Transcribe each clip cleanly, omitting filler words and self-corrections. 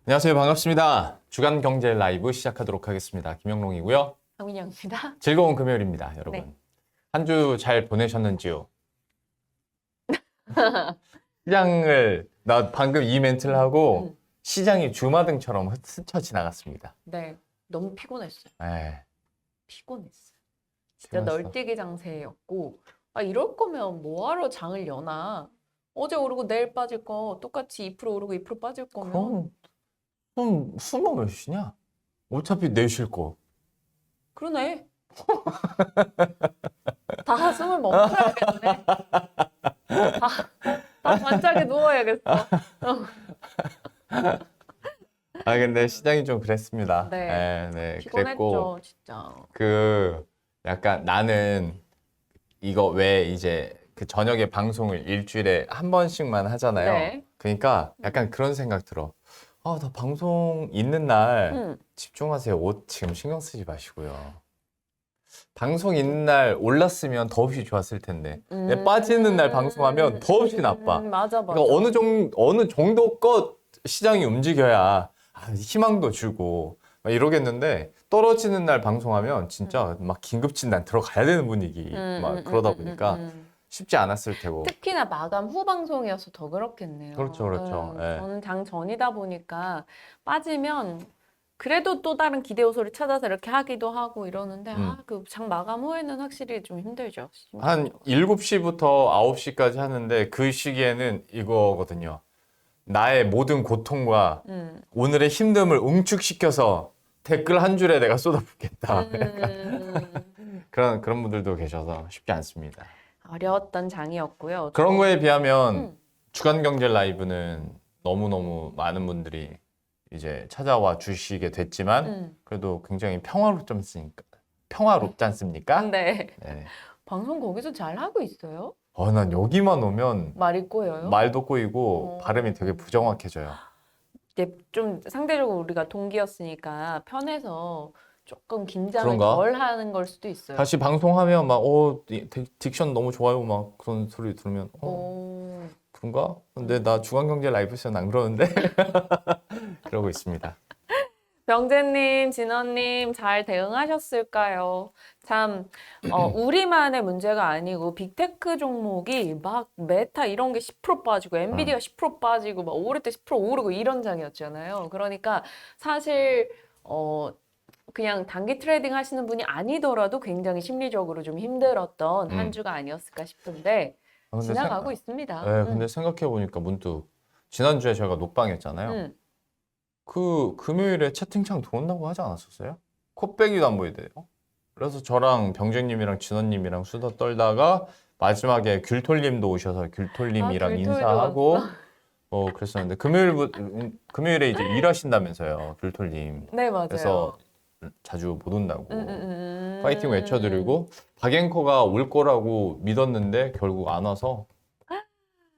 안녕하세요. 반갑습니다. 주간 경제 라이브 시작하도록 하겠습니다. 김영롱이고요. 강민영입니다. 즐거운 금요일입니다, 여러분. 네. 한 주 잘 보내셨는지요? 시장을 나 방금 이 멘트를 하고 시장이 주마등처럼 스쳐 지나갔습니다. 네, 너무 피곤했어요. 에, 피곤했어요. 진짜 피곤했어. 널뛰기 장세였고, 이럴 거면 뭐하러 장을 여나? 어제 오르고 내일 빠질 거 똑같이 2% 오르고 2% 빠질 거면 그럼 좀 숨어 몇 시냐? 어차피 내쉴 거. 그러네. 다 숨을 멈춰야겠네. 다 반짝에 누워야겠어. 근데 시장이 좀 그랬습니다. 네. 네, 그랬고 피곤했죠, 진짜. 약간 나는 이거 왜 이제 그 저녁에 방송을 일주일에 한 번씩만 하잖아요. 네. 그러니까 약간 그런 생각 들어. 나 방송 있는 날 음. 집중하세요. 옷 지금 신경 쓰지 마시고요. 방송 있는 날 올랐으면 더없이 좋았을 텐데. 근데 빠지는 날 방송하면 더없이 나빠. 맞아. 그러니까 어느 정도껏 시장이 움직여야 희망도 주고 막 이러겠는데 떨어지는 날 방송하면 진짜 막 긴급 진단 들어가야 되는 분위기 막 그러다 보니까 쉽지 않았을 테고. 특히나 마감 후 방송이어서 더 그렇겠네요. 그렇죠. 예. 저는 장 전이다 보니까 빠지면 그래도 또 다른 기대 요소를 찾아서 이렇게 하기도 하고 이러는데 그 장 마감 후에는 확실히 좀 힘들죠. 한 7시부터 9시까지 하는데 그 시기에는 이거거든요. 나의 모든 고통과 오늘의 힘듦을 응축시켜서 댓글 한 줄에 내가 쏟아붓겠다. 그런 분들도 계셔서 쉽지 않습니다. 어려웠던 장이었고요. 그런 거에 비하면 주간 경제 라이브는 너무너무 많은 분들이 이제 찾아와 주시게 됐지만 그래도 굉장히 평화롭지 않습니까? 네. 네. 방송 거기서 잘 하고 있어요? 난 여기만 오면 말이 꼬여요? 말도 꼬이고 발음이 되게 부정확해져요. 이제 좀 상대적으로 우리가 동기였으니까 편해서 조금 긴장을 그런가? 덜 하는 걸 수도 있어요. 다시 방송하면 막 딕션 너무 좋아요 막 그런 소리 들으면 오. 그런가? 근데 나 주간 경제 라이브에서는 안 그러는데 그러고 있습니다. 병재님, 진원님 잘 대응하셨을까요? 참, 우리만의 문제가 아니고 빅테크 종목이 막 메타 이런 게 10% 빠지고 엔비디아 10% 빠지고 막 오를 때 10% 오르고 이런 장이었잖아요. 그러니까 사실 그냥 단기 트레이딩 하시는 분이 아니더라도 굉장히 심리적으로 좀 힘들었던 한 주가 아니었을까 싶은데 근데 지나가고 있습니다. 네, 근데 생각해 보니까 문득 지난주에 저희가 녹방했잖아요. 그 금요일에 채팅창 들어온다고 하지 않았었어요? 코빼기도 안 보이대요. 그래서 저랑 병재님이랑 진원님이랑 수다 떨다가 마지막에 귤톨님도 오셔서 귤톨님이랑 귤톨도 인사하고 그랬었는데 금요일에 이제 일하신다면서요, 귤톨님. 네, 맞아요. 그래서 자주 못 온다고 파이팅 외쳐드리고 박앵커가 올 거라고 믿었는데 결국 안 와서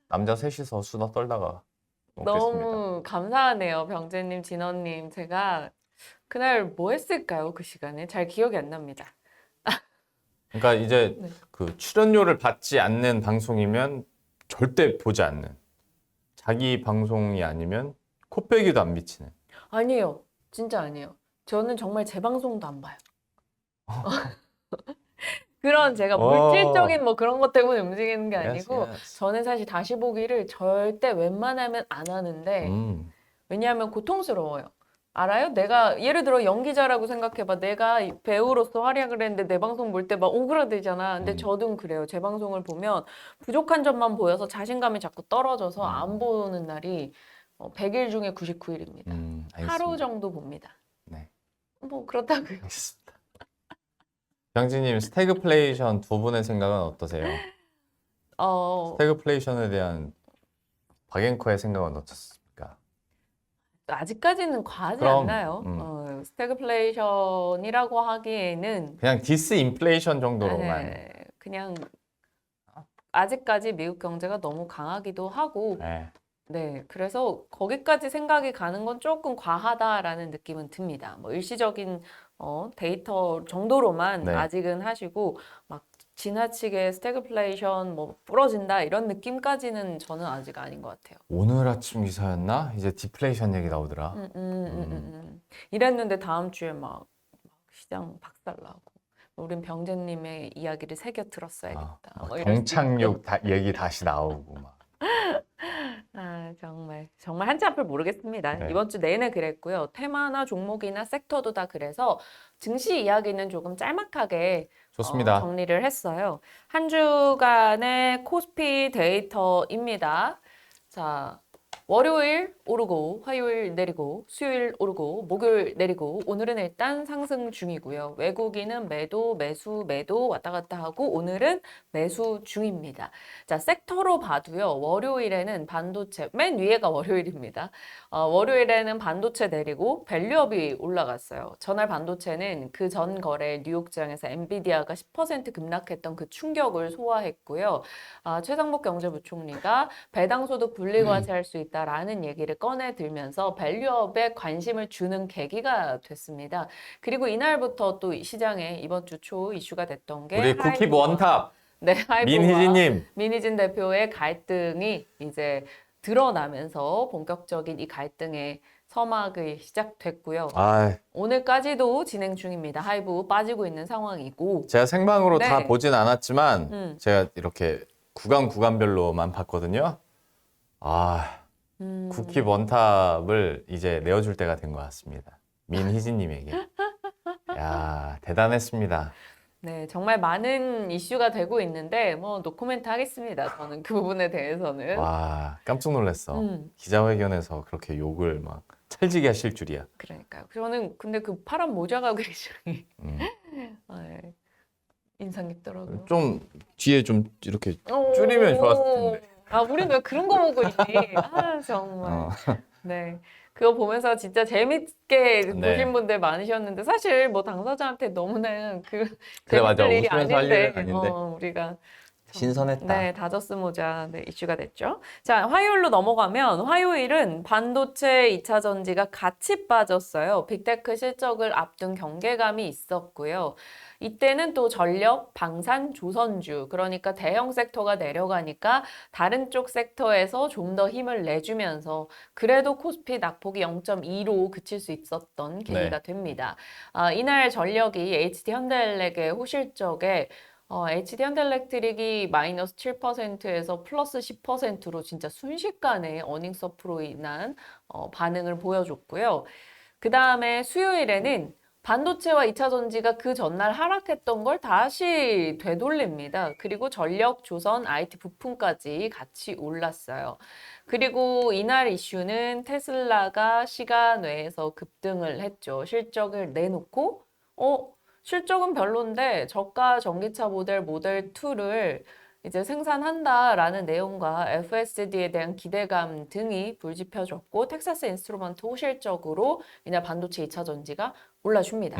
남자 셋이서 수다 떨다가 먹겠습니다. 너무 감사하네요, 병재님, 진원님. 제가 그날 뭐 했을까요, 그 시간에? 잘 기억이 안 납니다. 그러니까 이제 네. 그 출연료를 받지 않는 방송이면 절대 보지 않는, 자기 방송이 아니면 코빼기도 안 비치는. 아니에요. 진짜 아니에요. 저는 정말 제 방송도 안 봐요. 그런 제가 물질적인 뭐 그런 것 때문에 움직이는 게 아니고 Yes. 저는 사실 다시 보기를 절대 웬만하면 안 하는데 왜냐하면 고통스러워요. 알아요? 내가 예를 들어 연기자라고 생각해봐. 내가 배우로서 활약을 했는데 내 방송 볼 때 막 오그라들잖아. 근데 저도 그래요. 제 방송을 보면 부족한 점만 보여서 자신감이 자꾸 떨어져서 안 보는 날이 100일 중에 99일입니다. 하루 알겠습니다. 정도 봅니다. 네, 뭐 그렇다고요. 알겠습니다. 병진님, 스태그플레이션 두 분의 생각은 어떠세요? 스태그플레이션에 대한 박앵커의 생각은 어떻습니까? 아직까지는 과하지 그럼, 않나요? 스태그플레이션이라고 하기에는 그냥 디스인플레이션 정도로만. 그냥 아직까지 미국 경제가 너무 강하기도 하고 네. 그래서 거기까지 생각이 가는 건 조금 과하다라는 느낌은 듭니다. 뭐 일시적인 데이터 정도로만 네. 아직은 하시고 막 지나치게 스태그플레이션 뭐 부러진다 이런 느낌까지는 저는 아직 아닌 것 같아요. 오늘 아침 기사였나? 이제 디플레이션 얘기 나오더라. 이랬는데 다음 주에 막 시장 박살나고 우린 병재님의 이야기를 새겨 들었어야겠다. 막 뭐 이럴 수도 경착륙 얘기 다시 나오고 막. 아, 정말 한치 앞을 모르겠습니다. 네. 이번 주 내내 그랬고요. 테마나 종목이나 섹터도 다 그래서 증시 이야기는 조금 짤막하게 좋습니다. 정리를 했어요. 한 주간의 코스피 데이터입니다. 자, 월요일 오르고 화요일 내리고 수요일 오르고 목요일 내리고 오늘은 일단 상승 중이고요. 외국인은 매도, 매수, 매도 왔다 갔다 하고 오늘은 매수 중입니다. 자, 섹터로 봐도요. 월요일에는 반도체, 맨 위에가 월요일입니다. 월요일에는 반도체 내리고 밸류업이 올라갔어요. 전날 반도체는 그 전 거래 뉴욕장에서 엔비디아가 10% 급락했던 그 충격을 소화했고요. 최상목 경제부총리가 배당소득 분리과세할 수 있다라는 얘기를 꺼내 들면서 밸류업에 관심을 주는 계기가 됐습니다. 그리고 이날부터 또 시장에 이번 주 초 이슈가 됐던 게 우리 쿠키 하이브와 원탑 네, 하이브와 민희진님. 민희진 대표의 갈등이 이제 드러나면서 본격적인 이 갈등의 서막이 시작됐고요. 오늘까지도 진행 중입니다. 하이브 빠지고 있는 상황이고. 제가 생방으로 네. 다 보진 않았지만 제가 이렇게 구간별로만 봤거든요. 쿠키 원탑을 이제 내어줄 때가 된 것 같습니다. 민희진님에게. 야, 대단했습니다. 네, 정말 많은 이슈가 되고 있는데 뭐 노코멘트 하겠습니다. 저는 그 부분에 대해서는. 와, 깜짝 놀랐어. 기자회견에서 그렇게 욕을 막 찰지게 하실 줄이야. 그러니까요. 저는 근데 그 파란 모자가 굉장히 네, 인상 깊더라고요. 좀 뒤에 좀 이렇게 줄이면 좋았을 텐데. 우린 왜 그런 거 보고 있니? 정말. 네. 그거 보면서 진짜 재밌게 네. 보신 분들 많으셨는데 사실 뭐 당사자한테 너무나 그래, 재밌을 맞아. 일이 웃으면서 할 아닌데, 일은 아닌데. 우리가 신선했다. 네, 다저스 모자 이슈가 됐죠. 자, 화요일로 넘어가면 화요일은 반도체 2차 전지가 같이 빠졌어요. 빅테크 실적을 앞둔 경계감이 있었고요. 이때는 또 전력, 방산, 조선주, 그러니까 대형 섹터가 내려가니까 다른 쪽 섹터에서 좀 더 힘을 내주면서 그래도 코스피 낙폭이 0.2로 그칠 수 있었던 계기가 됩니다. 이날 전력이 HD 현대엘렉의 호실적에 HD 현대엘렉트릭이 마이너스 7%에서 플러스 10%로 진짜 순식간에 어닝 서프로 인한 반응을 보여줬고요. 그 다음에 수요일에는 반도체와 2차 전지가 그 전날 하락했던 걸 다시 되돌립니다. 그리고 전력, 조선, IT 부품까지 같이 올랐어요. 그리고 이날 이슈는 테슬라가 시간 외에서 급등을 했죠. 실적을 내놓고 실적은 별론데 저가 전기차 모델 2를 이제 생산한다라는 내용과 FSD에 대한 기대감 등이 불지펴졌고 텍사스 인스트루먼트 호실적으로 이날 반도체 2차 전지가 올라줍니다.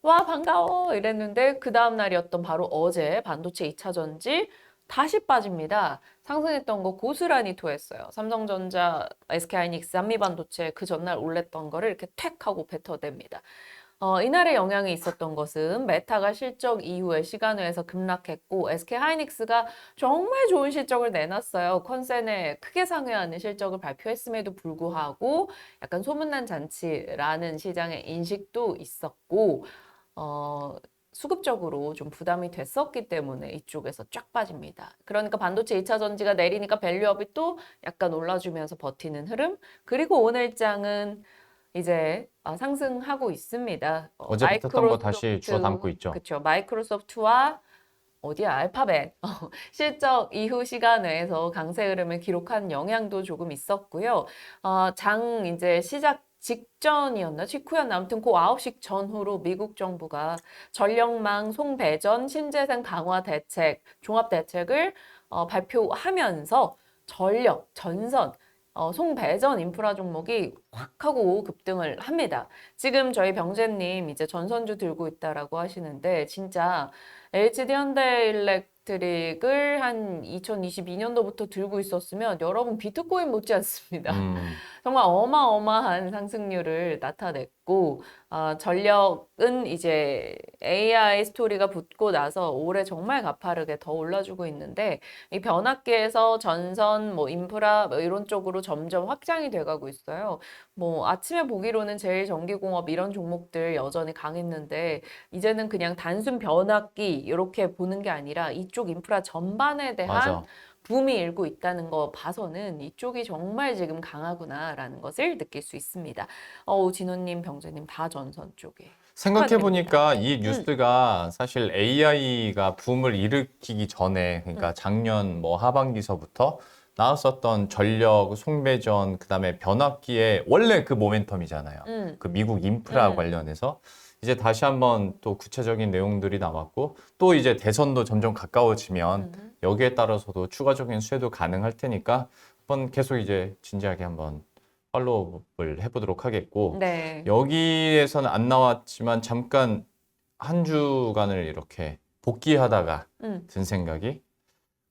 와 반가워 이랬는데 그 다음 날이었던 바로 어제 반도체 2차 전지 다시 빠집니다. 상승했던 거 고스란히 토했어요. 삼성전자, SK하이닉스, 한미반도체 그 전날 올랐던 거를 이렇게 택 하고 뱉어댑니다. 이날의 영향이 있었던 것은 메타가 실적 이후에 시간외에서 급락했고 SK하이닉스가 정말 좋은 실적을 내놨어요. 컨센에 크게 상회하는 실적을 발표했음에도 불구하고 약간 소문난 잔치라는 시장의 인식도 있었고 수급적으로 좀 부담이 됐었기 때문에 이쪽에서 쫙 빠집니다. 그러니까 반도체 2차 전지가 내리니까 밸류업이 또 약간 올라주면서 버티는 흐름. 그리고 오늘장은 이제 상승하고 있습니다. 어제부터 했던 거 다시 주워 담고 있죠. 그렇죠. 마이크로소프트와 알파벳 실적 이후 시간 외에서 강세 흐름을 기록한 영향도 조금 있었고요. 장 이제 시작 직전이었나 직후였나 아무튼 그 9시 전후로 미국 정부가 전력망 송배전 신재생 강화 대책 종합 대책을 발표하면서 전력 전선 송배전 인프라 종목이 확 하고 급등을 합니다. 지금 저희 병재님 이제 전선주 들고 있다라고 하시는데 진짜 HD 현대일렉트릭을 한 2022년도부터 들고 있었으면 여러분 비트코인 못지 않습니다. 정말 어마어마한 상승률을 나타냈고, 전력은 이제 AI 스토리가 붙고 나서 올해 정말 가파르게 더 올라주고 있는데, 이 변압기에서 전선, 뭐 인프라 뭐 이런 쪽으로 점점 확장이 돼가고 있어요. 뭐 아침에 보기로는 제일전기공업 이런 종목들 여전히 강했는데, 이제는 그냥 단순 변압기 이렇게 보는 게 아니라 이쪽 인프라 전반에 대한 맞아. 붐이 일고 있다는 거 봐서는 이쪽이 정말 지금 강하구나라는 것을 느낄 수 있습니다. 진호님, 병재님 다 전선 쪽에. 생각해보니까 이 뉴스가 사실 AI가 붐을 일으키기 전에, 그러니까 작년 뭐 하반기서부터 나왔었던 전력, 송배전, 그다음에 변압기의 원래 그 모멘텀이잖아요. 그 미국 인프라 관련해서 이제 다시 한번 또 구체적인 내용들이 나왔고, 또 이제 대선도 점점 가까워지면 여기에 따라서도 추가적인 수혜도 가능할 테니까 한번 계속 이제 진지하게 한번 팔로우를 해보도록 하겠고, 네. 여기에서는 안 나왔지만 잠깐 한 주간을 이렇게 복귀하다가 든 생각이,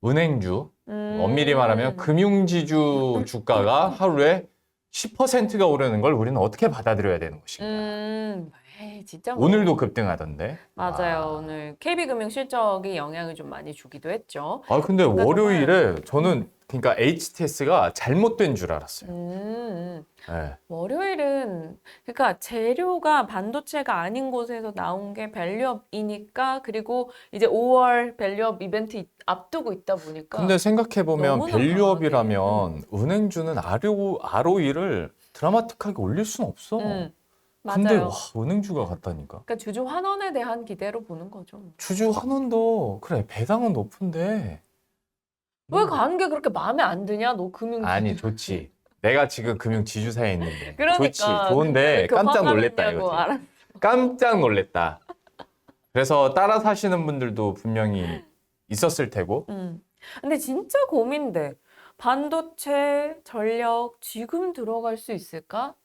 은행주, 엄밀히 말하면 금융지주 주가가 하루에 10%가 오르는 걸 우리는 어떻게 받아들여야 되는 것인가. 에이, 진짜 오늘도 급등하던데. 맞아요. 와. 오늘 KB금융 실적이 영향을 좀 많이 주기도 했죠. 아, 근데 그러니까 월요일에 저는 그러니까 HTS가 잘못된 줄 알았어요. 네. 월요일은 그러니까 재료가 반도체가 아닌 곳에서 나온 게 밸류업이니까, 그리고 이제 5월 밸류업 이벤트 앞두고 있다 보니까. 근데 생각해보면 너무나 밸류업이라면 은행주는 ROE를 드라마틱하게 올릴 수는 없어. 근데 맞아요. 와, 은행주가 같다니까. 그러니까 주주 환원에 대한 기대로 보는 거죠. 주주 환원도 그래, 배당은 높은데. 왜 가는 게 그렇게 마음에 안 드냐? 너 금융 아니, 좋지. 내가 지금 금융 지주사에 있는데. 그러니까 좋지. 좋은데 그 깜짝 화가 놀랬다 났냐고. 이거지. 알았어. 깜짝 놀랬다. 그래서 따라 사시는 분들도 분명히 있었을 테고. 근데 진짜 고민돼. 반도체, 전력 지금 들어갈 수 있을까?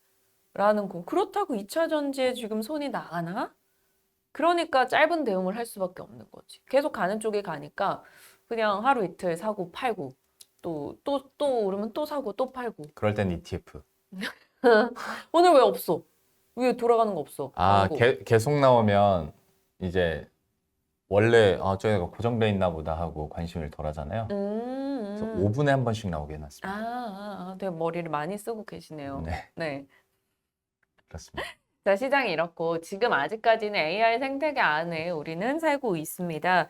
라는 거. 그렇다고 2차 전지에 지금 손이 나가나? 그러니까 짧은 대응을 할 수밖에 없는 거지. 계속 가는 쪽에 가니까 그냥 하루 이틀 사고 팔고, 또 오르면 또 사고 또 팔고. 그럴 땐 ETF. 오늘 왜 없어? 왜 돌아가는 거 없어? 아, 광고. 계속 나오면 이제 원래 저희가 고정돼 있나 보다 하고 관심을 덜 하잖아요. 그래서 5분에 한 번씩 나오게 해놨습니다. 되게 머리를 많이 쓰고 계시네요. 네, 네. 그렇습니다. 자, 시장이 이렇고 지금 아직까지는 AI 생태계 안에 우리는 살고 있습니다.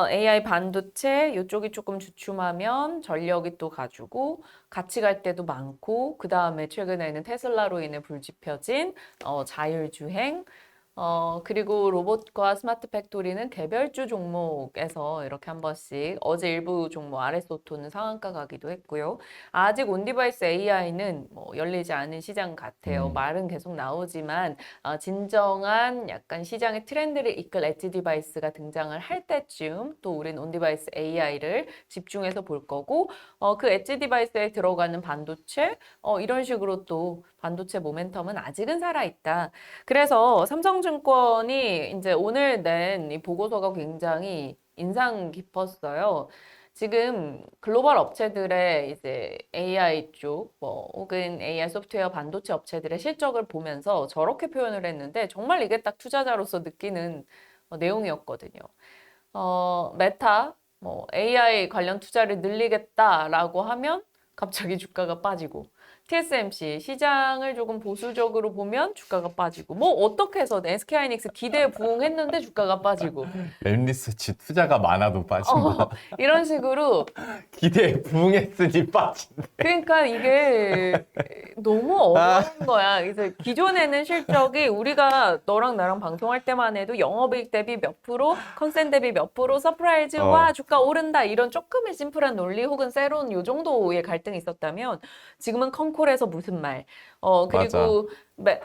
AI 반도체 이쪽이 조금 주춤하면 전력이 또 가지고 같이 갈 때도 많고, 그 다음에 최근에는 테슬라로 인해 불지펴진 자율주행, 그리고 로봇과 스마트 팩토리는 개별주 종목에서 이렇게 한 번씩 어제 일부 종목 RS오토는 상한가 가기도 했고요. 아직 온디바이스 AI는 뭐 열리지 않은 시장 같아요. 말은 계속 나오지만 진정한 약간 시장의 트렌드를 이끌 엣지 디바이스가 등장을 할 때쯤 또 우린 온디바이스 AI를 집중해서 볼 거고, 그 엣지 디바이스에 들어가는 반도체 이런 식으로 또 반도체 모멘텀은 아직은 살아있다. 그래서 삼성증권이 이제 오늘 낸 이 보고서가 굉장히 인상 깊었어요. 지금 글로벌 업체들의 이제 AI 쪽, 뭐 혹은 AI 소프트웨어 반도체 업체들의 실적을 보면서 저렇게 표현을 했는데 정말 이게 딱 투자자로서 느끼는 내용이었거든요. 메타, 뭐 AI 관련 투자를 늘리겠다라고 하면 갑자기 주가가 빠지고, TSMC 시장을 조금 보수적으로 보면 주가가 빠지고, 뭐 어떻게 해서 SK하이닉스 기대에 부응했는데 주가가 빠지고, 엠리서치 투자가 많아도 빠진다. 이런 식으로. 기대에 부응했으니 빠진다. 그러니까 이게 너무 어려운 거야. 그래서 기존에는 실적이 우리가 너랑 나랑 방송할 때만 해도 영업이익 대비 몇 프로, 컨센 대비 몇 프로, 서프라이즈, 와 주가 오른다, 이런 조금의 심플한 논리 혹은 세론 요 정도의 갈등이 있었다면, 지금은 콩콜에서 무슨 말, 그리고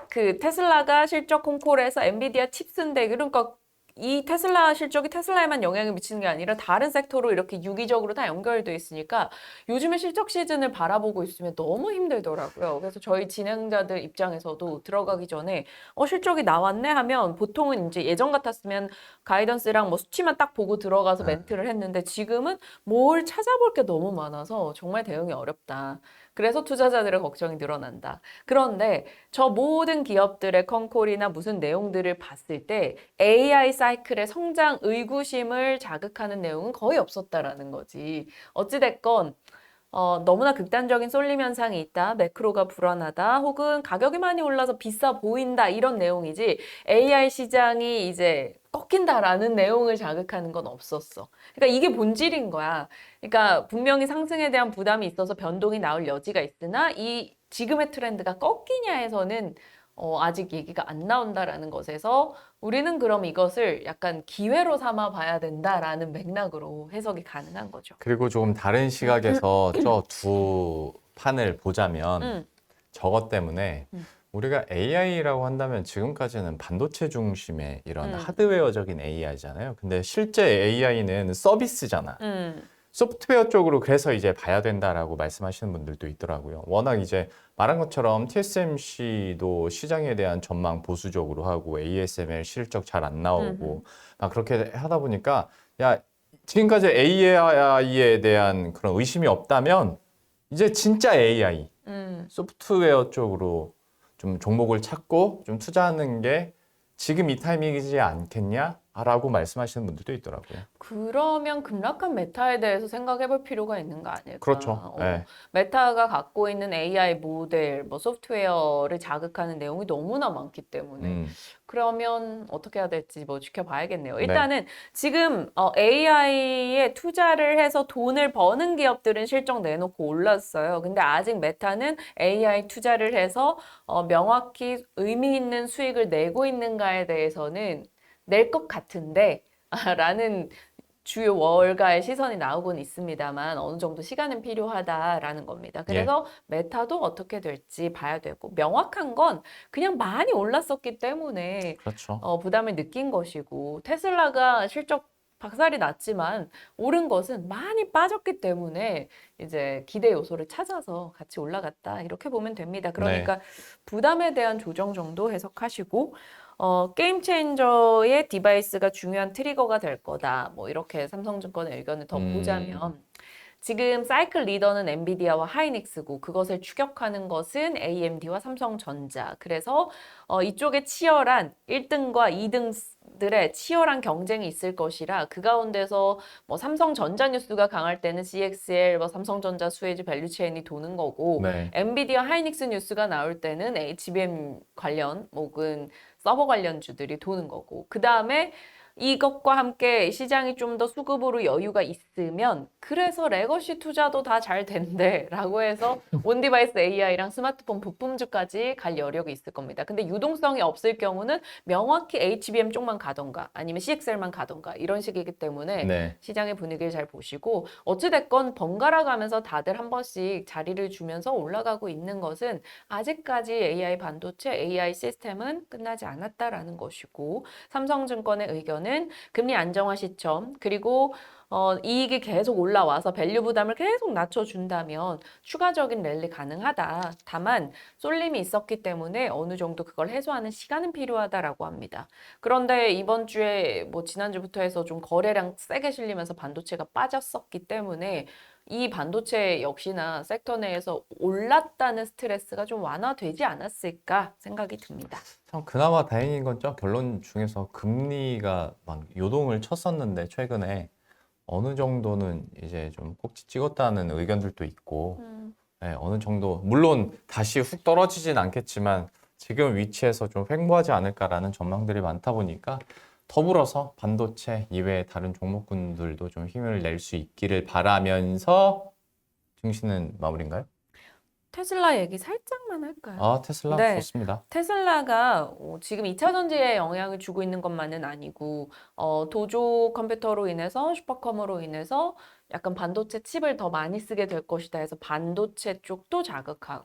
그 테슬라가 실적 콩콜에서 엔비디아 칩스인데, 그러니까 이 테슬라 실적이 테슬라에만 영향을 미치는 게 아니라 다른 섹터로 이렇게 유기적으로 다 연결돼 있으니까 요즘에 실적 시즌을 바라보고 있으면 너무 힘들더라고요. 그래서 저희 진행자들 입장에서도 들어가기 전에 실적이 나왔네 하면 보통은 이제 예전 같았으면 가이던스랑 뭐 수치만 딱 보고 들어가서 멘트를 했는데 지금은 뭘 찾아볼 게 너무 많아서 정말 대응이 어렵다. 그래서 투자자들의 걱정이 늘어난다. 그런데 저 모든 기업들의 컨콜이나 무슨 내용들을 봤을 때 AI 사이클의 성장 의구심을 자극하는 내용은 거의 없었다라는 거지. 어찌됐건 너무나 극단적인 쏠림 현상이 있다, 매크로가 불안하다, 혹은 가격이 많이 올라서 비싸 보인다 이런 내용이지 AI 시장이 이제 꺾인다라는 내용을 자극하는 건 없었어. 그러니까 이게 본질인 거야. 그러니까 분명히 상승에 대한 부담이 있어서 변동이 나올 여지가 있으나 이 지금의 트렌드가 꺾이냐에서는 아직 얘기가 안 나온다라는 것에서 우리는 그럼 이것을 약간 기회로 삼아 봐야 된다라는 맥락으로 해석이 가능한 거죠. 그리고 조금 다른 시각에서 저 두 판을 보자면 음. 저것 때문에 음. 우리가 AI라고 한다면 지금까지는 반도체 중심의 이런 음. 하드웨어적인 AI잖아요. 근데 실제 AI는 서비스잖아. 음. 소프트웨어 쪽으로 그래서 이제 봐야 된다라고 말씀하시는 분들도 있더라고요. 워낙 이제 말한 것처럼 TSMC도 시장에 대한 전망 보수적으로 하고 ASML 실적 잘 안 나오고 막 그렇게 하다 보니까 야, 지금까지 AI에 대한 그런 의심이 없다면 이제 진짜 AI 소프트웨어 쪽으로 좀 종목을 찾고 좀 투자하는 게 지금 이 타이밍이지 않겠냐? 라고 말씀하시는 분들도 있더라고요. 그러면 급락한 메타에 대해서 생각해 볼 필요가 있는 거 아닐까? 그렇죠. 네. 메타가 갖고 있는 AI 모델, 뭐 소프트웨어를 자극하는 내용이 너무나 많기 때문에 그러면 어떻게 해야 될지 뭐 지켜봐야겠네요. 일단은 지금 AI에 투자를 해서 돈을 버는 기업들은 실적 내놓고 올랐어요. 근데 아직 메타는 AI 투자를 해서 명확히 의미 있는 수익을 내고 있는가에 대해서는 낼 것 같은데 라는 주요 월가의 시선이 나오곤 있습니다만 어느 정도 시간은 필요하다라는 겁니다. 그래서 메타도 어떻게 될지 봐야 되고 명확한 건 그냥 많이 올랐었기 때문에 그렇죠. 부담을 느낀 것이고 테슬라가 실적 박살이 났지만 오른 것은 많이 빠졌기 때문에 이제 기대 요소를 찾아서 같이 올라갔다 이렇게 보면 됩니다. 그러니까 부담에 대한 조정 정도 해석하시고 게임 체인저의 디바이스가 중요한 트리거가 될 거다. 뭐 이렇게 삼성증권의 의견을 더 보자면 지금 사이클 리더는 엔비디아와 하이닉스고 그것을 추격하는 것은 AMD와 삼성전자. 그래서 이쪽에 치열한 1등과 2등들의 치열한 경쟁이 있을 것이라 그 가운데서 뭐 삼성전자 뉴스가 강할 때는 CXL, 뭐 삼성전자 수혜주 밸류체인이 도는 거고 엔비디아 하이닉스 뉴스가 나올 때는 HBM 관련 혹은 서버 관련주들이 도는 거고 그 다음에 이것과 함께 시장이 좀 더 수급으로 여유가 있으면 그래서 레거시 투자도 다 잘 된대 라고 해서 온디바이스 AI랑 스마트폰 부품주까지 갈 여력이 있을 겁니다. 근데 유동성이 없을 경우는 명확히 HBM 쪽만 가던가 아니면 CXL만 가던가 이런 식이기 때문에 시장의 분위기를 잘 보시고 어찌됐건 번갈아 가면서 다들 한 번씩 자리를 주면서 올라가고 있는 것은 아직까지 AI 반도체, AI 시스템은 끝나지 않았다라는 것이고 삼성증권의 의견은 금리 안정화 시점 그리고 이익이 계속 올라와서 밸류 부담을 계속 낮춰준다면 추가적인 랠리 가능하다. 다만 쏠림이 있었기 때문에 어느 정도 그걸 해소하는 시간은 필요하다라고 합니다. 그런데 이번 주에 뭐 지난주부터 해서 좀 거래량 세게 실리면서 반도체가 빠졌었기 때문에 이 반도체 역시나 섹터 내에서 올랐다는 스트레스가 좀 완화되지 않았을까 생각이 듭니다. 참 그나마 다행인 건 저 결론 중에서 금리가 막 요동을 쳤었는데 최근에 어느 정도는 이제 좀 꼭지 찍었다는 의견들도 있고 어느 정도 물론 다시 훅 떨어지진 않겠지만 지금 위치에서 좀 횡보하지 않을까라는 전망들이 많다 보니까 더불어서 반도체 이외의 다른 종목군들도 좀 힘을 낼 수 있기를 바라면서 증시는 마무리인가요? 테슬라 얘기 살짝만 할까요? 테슬라 좋습니다. 테슬라가 지금 2차 전지에 영향을 주고 있는 것만은 아니고 도조 컴퓨터로 인해서 슈퍼컴으로 인해서 약간 반도체 칩을 더 많이 쓰게 될 것이다 해서 반도체 쪽도 자극하고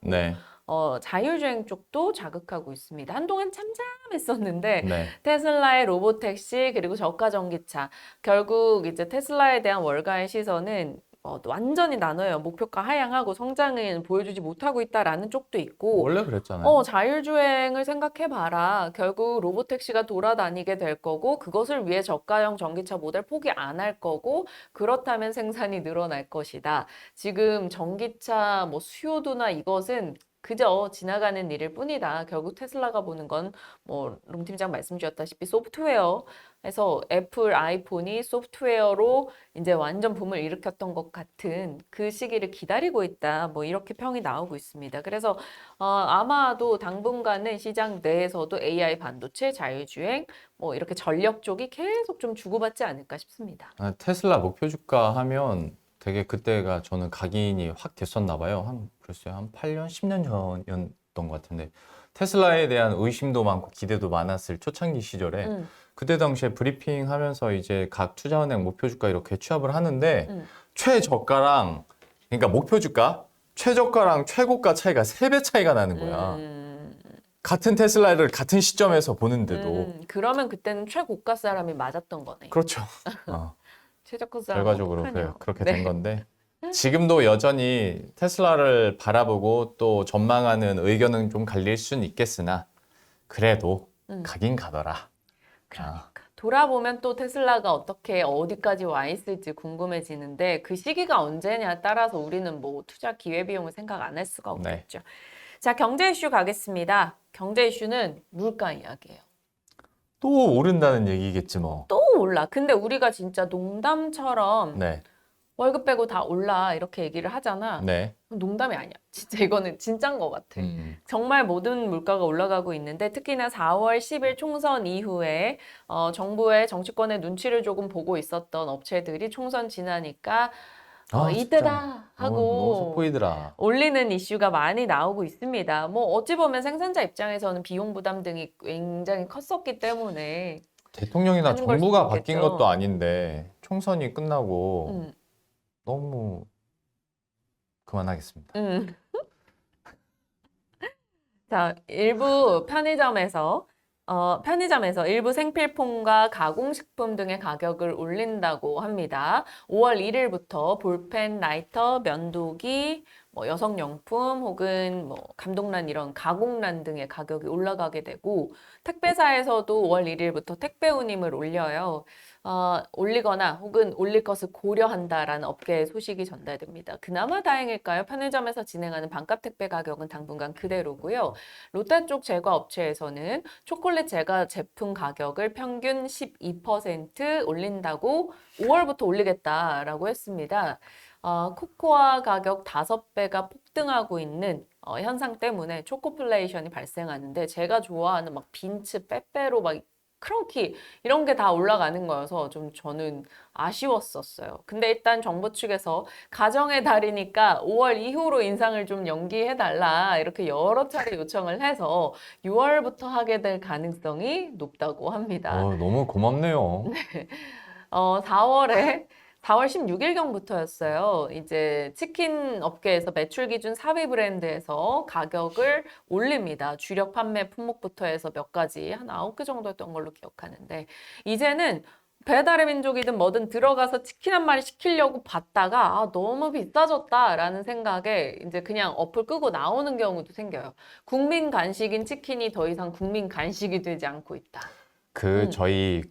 자율주행 쪽도 자극하고 있습니다. 한동안 잠잠했었는데 네. 테슬라의 로보택시 그리고 저가 전기차 결국 이제 테슬라에 대한 월가의 시선은 완전히 나눠요. 목표가 하향하고 성장은 보여주지 못하고 있다라는 쪽도 있고 원래 그랬잖아요. 자율주행을 생각해봐라. 결국 로보택시가 돌아다니게 될 거고 그것을 위해 저가형 전기차 모델 포기 안 할 거고 그렇다면 생산이 늘어날 것이다. 지금 전기차 뭐 수요도나 이것은 그저 지나가는 일일 뿐이다. 결국 테슬라가 보는 건 뭐 롱 팀장 말씀 주셨다시피 소프트웨어 해서 애플 아이폰이 소프트웨어로 이제 완전 붐을 일으켰던 것 같은 그 시기를 기다리고 있다. 뭐 이렇게 평이 나오고 있습니다. 그래서 아마도 당분간은 시장 내에서도 AI 반도체, 자율주행, 뭐 이렇게 전력 쪽이 계속 좀 주고받지 않을까 싶습니다. 테슬라 목표 주가 하면 되게 그때가 저는 각인이 확 됐었나 봐요. 글쎄요, 한 8년, 10년 전이었던 것 같은데 테슬라에 대한 의심도 많고 기대도 많았을 초창기 시절에 그때 당시에 브리핑 하면서 이제 각 투자은행 목표 주가 이렇게 취합을 하는데 최저가랑 그러니까 목표 주가 최저가랑 최고가 차이가 3배 차이가 나는 거야. 같은 테슬라를 같은 시점에서 보는데도 그러면 그때는 최고가 사람이 맞았던 거네. 그렇죠. 최저가 사람 결과적으로 어떡하냐. 그렇게 네. 된 건데 지금도 여전히 테슬라를 바라보고 또 전망하는 의견은 좀 갈릴 수는 있겠으나 그래도 가긴 가더라. 그러니까 돌아보면 또 테슬라가 어떻게 어디까지 와 있을지 궁금해지는데 그 시기가 언제냐에 따라서 우리는 뭐 투자 기회비용을 생각 안 할 수가 네. 없겠죠. 자, 경제 이슈 가겠습니다. 경제 이슈는 물가 이야기예요. 또 오른다는 얘기겠지 뭐. 또 올라. 근데 우리가 진짜 농담처럼 네, 월급 빼고 다 올라 이렇게 얘기를 하잖아. 네. 농담이 아니야. 진짜 이거는 진짜인 것 같아. 정말 모든 물가가 올라가고 있는데 특히나 4월 10일 총선 이후에 정부의 정치권의 눈치를 조금 보고 있었던 업체들이 총선 지나니까 이때다 진짜 하고 너무 속보이더라. 올리는 이슈가 많이 나오고 있습니다. 뭐 어찌 보면 생산자 입장에서는 비용 부담 등이 굉장히 컸었기 때문에 대통령이나 하는 걸 정부가 수도 바뀐 있겠죠. 것도 아닌데 총선이 끝나고 음, 너무 그만하겠습니다. 자, 일부 편의점에서 일부 생필품과 가공식품 등의 가격을 올린다고 합니다. 5월 1일부터 볼펜, 라이터, 면도기, 뭐 여성용품 혹은 뭐 감독란 이런 가공란 등의 가격이 올라가게 되고 택배사에서도 5월 1일부터 택배 운임을 올려요. 올리거나 혹은 올릴 것을 고려한다라는 업계의 소식이 전달됩니다. 그나마 다행일까요? 편의점에서 진행하는 반값 택배 가격은 당분간 그대로고요. 롯데 쪽 제과 업체에서는 초콜릿 제과 제품 가격을 평균 12% 올린다고 5월부터 올리겠다라고 했습니다. 코코아 가격 5배가 폭등하고 있는 현상 때문에 초코플레이션이 발생하는데 제가 좋아하는 막 빈츠, 빼빼로 막 크런키 이런 게 다 올라가는 거여서 좀 저는 아쉬웠었어요. 근데 일단 정부 측에서 가정의 달이니까 5월 이후로 인상을 좀 연기해달라 이렇게 여러 차례 요청을 해서 6월부터 하게 될 가능성이 높다고 합니다. 너무 고맙네요. 4월 16일경부터였어요. 이제 치킨 업계에서 매출 기준 4위 브랜드에서 가격을 올립니다. 주력 판매 품목부터 해서 몇 가지, 한 9개 정도였던 걸로 기억하는데, 이제는 배달의 민족이든 뭐든 들어가서 치킨 한 마리 시키려고 봤다가 너무 비싸졌다라는 생각에 이제 그냥 어플 끄고 나오는 경우도 생겨요. 국민 간식인 치킨이 더 이상 국민 간식이 되지 않고 있다. 저희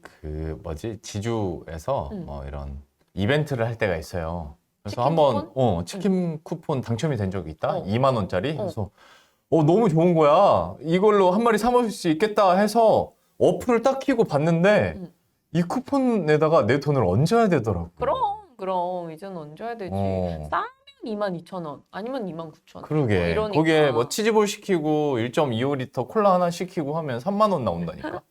지주에서 뭐 이런 이벤트를 할 때가 있어요. 그래서 치킨 한번 치킨 쿠폰 당첨이 된 적이 있다. 2만 원짜리. 그래서 너무 좋은 거야. 이걸로 한 마리 사 먹을 수 있겠다 해서 어플을 딱 키고 봤는데 이 쿠폰에다가 내 돈을 얹어야 되더라고. 그럼 이제는 얹어야 되지. 싸면 22,000원 아니면 29,000원. 그러게. 이러니까. 거기에 뭐 치즈볼 시키고 1.25리터 콜라 하나 시키고 하면 3만 원 나온다니까.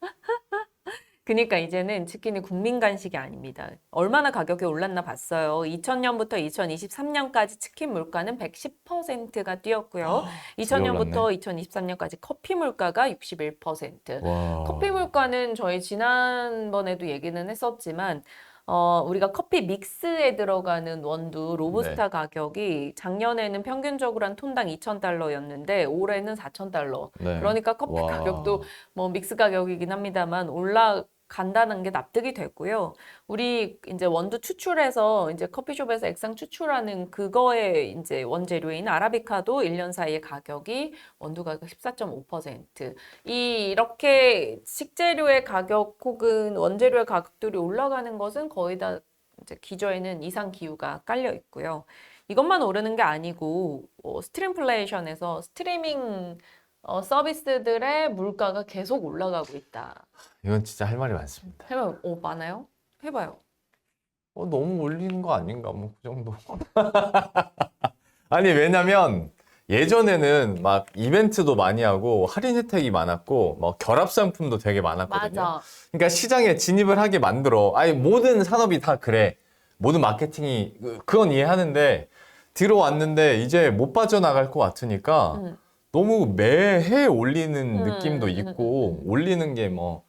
그러니까 이제는 치킨이 국민 간식이 아닙니다. 얼마나 가격이 올랐나 봤어요. 2000년부터 2023년까지 치킨 물가는 110%가 뛰었고요. 2000년부터 2023년까지 커피 물가가 61%. 와. 커피 물가는 저희 지난번에도 얘기는 했었지만 우리가 커피 믹스에 들어가는 원두 로부스타 가격이 작년에는 평균적으로 한 톤당 2,000달러였는데 올해는 4,000달러. 네. 그러니까 커피 와. 가격도 뭐 믹스 가격이긴 합니다만 올라간다는 게 납득이 됐고요. 우리 이제 원두 추출해서 이제 커피숍에서 액상 추출하는 그거에 이제 원재료인 아라비카도 1년 사이에 가격이 원두 가격 14.5%. 이렇게 식재료의 가격 혹은 원재료의 가격들이 올라가는 것은 거의 다 이제 기저에는 이상 기후가 깔려 있고요. 이것만 오르는 게 아니고 스트림플레이션에서 스트리밍 서비스들의 물가가 계속 올라가고 있다. 이건 진짜 할 말이 많습니다. 해봐요. 많아요? 해봐요. 너무 올리는 거 아닌가, 뭐, 그 정도. 아니, 왜냐면, 예전에는 막 이벤트도 많이 하고, 할인 혜택이 많았고, 뭐, 결합 상품도 되게 많았거든요. 맞아. 그러니까 시장에 진입을 하게 만들어. 아니, 모든 산업이 다 그래. 모든 마케팅이, 그건 이해하는데, 들어왔는데, 이제 못 빠져나갈 것 같으니까, 너무 매해 올리는 느낌도 있고, 올리는 게 뭐,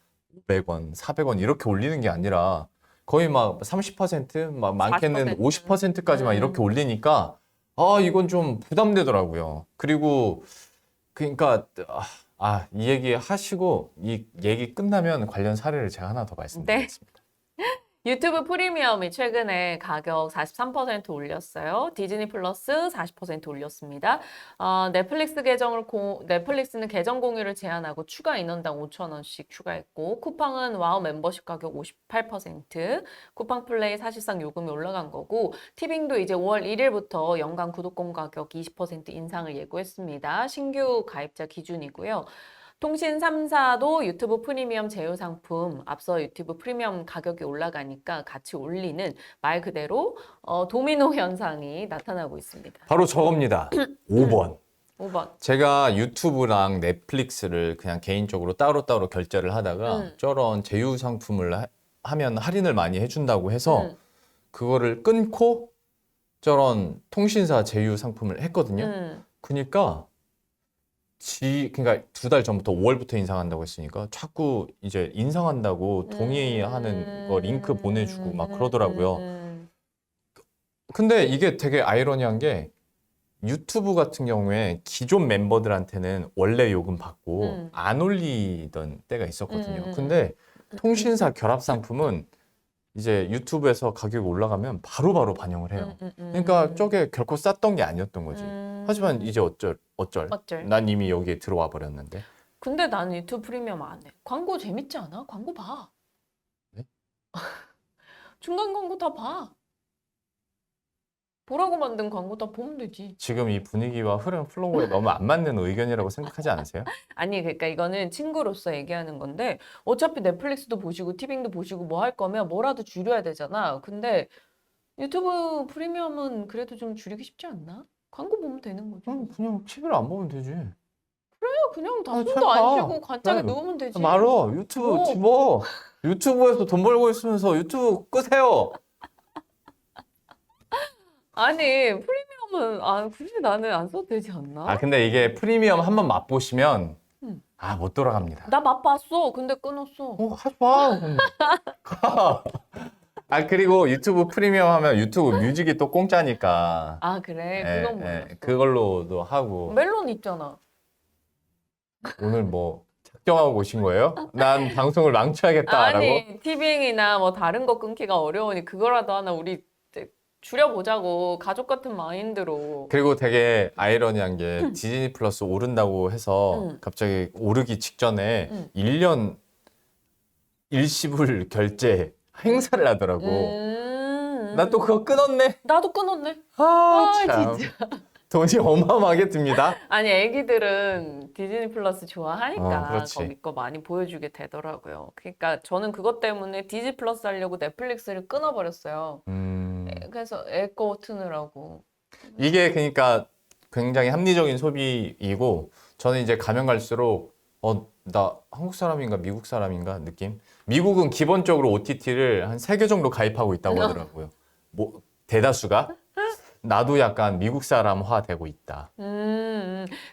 500원, 400원 이렇게 올리는 게 아니라, 거의 막 30%, 막 많게는 40%. 50%까지만 이렇게 올리니까, 이건 좀 부담되더라고요. 그리고, 그러니까, 이 얘기 하시고, 이 얘기 끝나면 관련 사례를 제가 하나 더 말씀드리겠습니다. 유튜브 프리미엄이 최근에 가격 43% 올렸어요. 디즈니 플러스 40% 올렸습니다. 넷플릭스는 계정 공유를 제한하고 추가 인원당 5,000원씩 추가했고, 쿠팡은 와우 멤버십 가격 58%, 쿠팡 플레이 사실상 요금이 올라간 거고, 티빙도 이제 5월 1일부터 연간 구독권 가격 20% 인상을 예고했습니다. 신규 가입자 기준이고요. 통신 3사도 유튜브 프리미엄 제휴 상품, 앞서 유튜브 프리미엄 가격이 올라가니까 같이 올리는 말 그대로 도미노 현상이 나타나고 있습니다. 바로 저겁니다. 5번. 5번. 제가 유튜브랑 넷플릭스를 그냥 개인적으로 따로따로 결제를 하다가 저런 제휴 상품을 하면 할인을 많이 해준다고 해서 그거를 끊고 저런 통신사 제휴 상품을 했거든요. 그러니까 그러니까 2달 전부터 5월부터 인상한다고 했으니까 자꾸 이제 인상한다고 동의하는 거 링크 보내주고 막 그러더라고요. 근데 이게 되게 아이러니한 게 유튜브 같은 경우에 기존 멤버들한테는 원래 요금 받고 안 올리던 때가 있었거든요. 근데 통신사 결합 상품은 이제 유튜브에서 가격이 올라가면 바로바로 반영을 해요. 그러니까 저게 결코 쌌던 게 아니었던 거지. 하지만 이제 어쩔. 난 이미 여기에 들어와 버렸는데. 근데 나는 유튜브 프리미엄 안 해. 광고 재밌지 않아? 광고 봐. 네? 중간 광고 다 봐. 보라고 만든 광고 다 보면 되지. 지금 이 분위기와 흐름 플로우에 너무 안 맞는 의견이라고 생각하지 않으세요? 아니 그러니까 이거는 친구로서 얘기하는 건데 어차피 넷플릭스도 보시고 티빙도 보시고 뭐 할 거면 뭐라도 줄여야 되잖아. 근데 유튜브 프리미엄은 그래도 좀 줄이기 쉽지 않나? 광고 보면 되는 거지. 그냥 TV를 안 보면 되지. 그냥 다 잘 손도 안 봐. 쥐고 관짝에 그래. 누우면 되지. 말어. 유튜브 뭐. 집어. 유튜브에서 돈 벌고 있으면서 유튜브 끄세요. 아니 프리미엄은 굳이 나는 안 써도 되지 않나? 근데 이게 프리미엄 한번 맛보시면 못 돌아갑니다. 나 맛봤어. 근데 끊었어. 하지 마. 그리고 유튜브 프리미엄 하면 유튜브 뮤직이 또 공짜니까. 그래? 그건 몰랐어. 그걸로도 하고. 멜론 있잖아. 오늘 뭐 작정하고 오신 거예요? 난 방송을 망쳐야겠다라고? 아니 티빙이나 뭐 다른 거 끊기가 어려우니 그거라도 하나 우리 줄여보자고 가족 같은 마인드로. 그리고 되게 아이러니한 게 디즈니 플러스 오른다고 해서 갑자기 오르기 직전에 1년 일시불 결제 행사를 하더라고. 난 또 그거 끊었네. 나도 끊었네. 참. 진짜. 돈이 어마어마하게 듭니다. 아니 애기들은 디즈니 플러스 좋아하니까 그렇지. 거기 거 많이 보여주게 되더라고요. 그러니까 저는 그것 때문에 디즈니 플러스 하려고 넷플릭스를 끊어버렸어요. 그래서 애 거 트느라고. 이게 그러니까 굉장히 합리적인 소비이고 저는 이제 가면 갈수록 나 한국 사람인가 미국 사람인가 느낌? 미국은 기본적으로 OTT를 한 3개 정도 가입하고 있다고 하더라고요. 뭐 대다수가? 나도 약간 미국 사람화 되고 있다.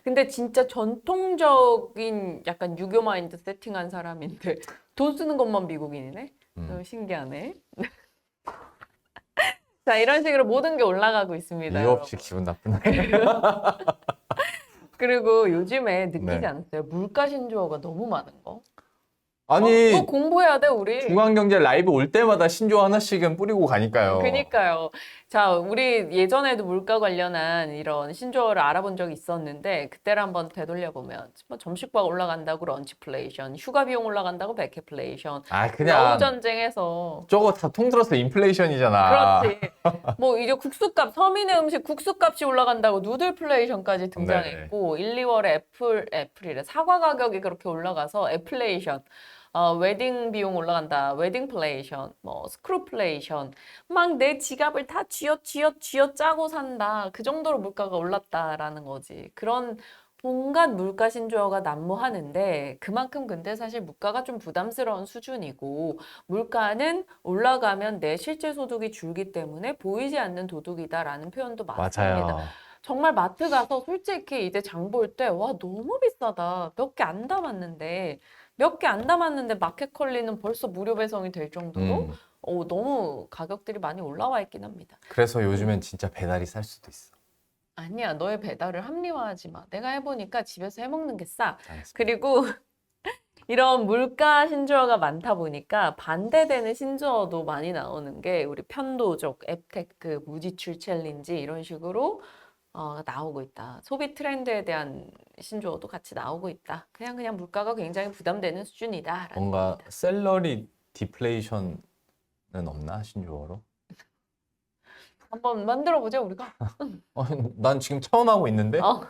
근데 진짜 전통적인 약간 유교 마인드 세팅한 사람인데 돈 쓰는 것만 미국인이네? 신기하네. 자, 이런 식으로 모든 게 올라가고 있습니다. 이유 없이 여러분. 기분 나쁘네. 그리고 요즘에 느끼지 네. 않았어요? 물가 신조어가 너무 많은 거. 아니 뭐 공부해야 돼, 우리. 중앙경제 라이브 올 때마다 신조어 하나씩은 뿌리고 가니까요. 그니까요. 자, 우리 예전에도 물가 관련한 이런 신조어를 알아본 적이 있었는데 그때를 한번 되돌려보면 뭐 점심값 올라간다고 런치플레이션, 휴가 비용 올라간다고 백해플레이션, 아 그냥 러우 전쟁에서 저거 다 통틀어서 인플레이션이잖아. 그렇지. 뭐 이제 국수값, 서민의 음식 국수값이 올라간다고 누들플레이션까지 등장했고 1, 2월에 애플이래. 사과 가격이 그렇게 올라가서 애플레이션. 웨딩 비용 올라간다. 웨딩플레이션, 뭐 스크루플레이션, 막 내 지갑을 다 쥐어 짜고 산다. 그 정도로 물가가 올랐다라는 거지. 그런 온갖 물가 신조어가 난무하는데 그만큼 근데 사실 물가가 좀 부담스러운 수준이고 물가는 올라가면 내 실제 소득이 줄기 때문에 보이지 않는 도둑이다라는 표현도 많습니다. 맞아요. 정말 마트 가서 솔직히 이제 장 볼 때 와 너무 비싸다. 몇 개 안 담았는데 마켓컬리는 벌써 무료 배송이 될 정도로 너무 가격들이 많이 올라와 있긴 합니다. 그래서 요즘엔 진짜 배달이 쌀 수도 있어. 아니야, 너의 배달을 합리화하지 마. 내가 해보니까 집에서 해먹는 게 싸. 알겠습니다. 그리고 이런 물가 신조어가 많다 보니까 반대되는 신조어도 많이 나오는 게 우리 편도족, 앱테크, 무지출 챌린지 이런 식으로 나오고 있다. 소비 트렌드에 대한 신조어도 같이 나오고 있다. 그냥 물가가 굉장히 부담되는 수준이다. 뭔가 셀러리 디플레이션은 없나 신조어로? 한번 만들어 보자 우리가. 난 지금 처음 하고 있는데. 어.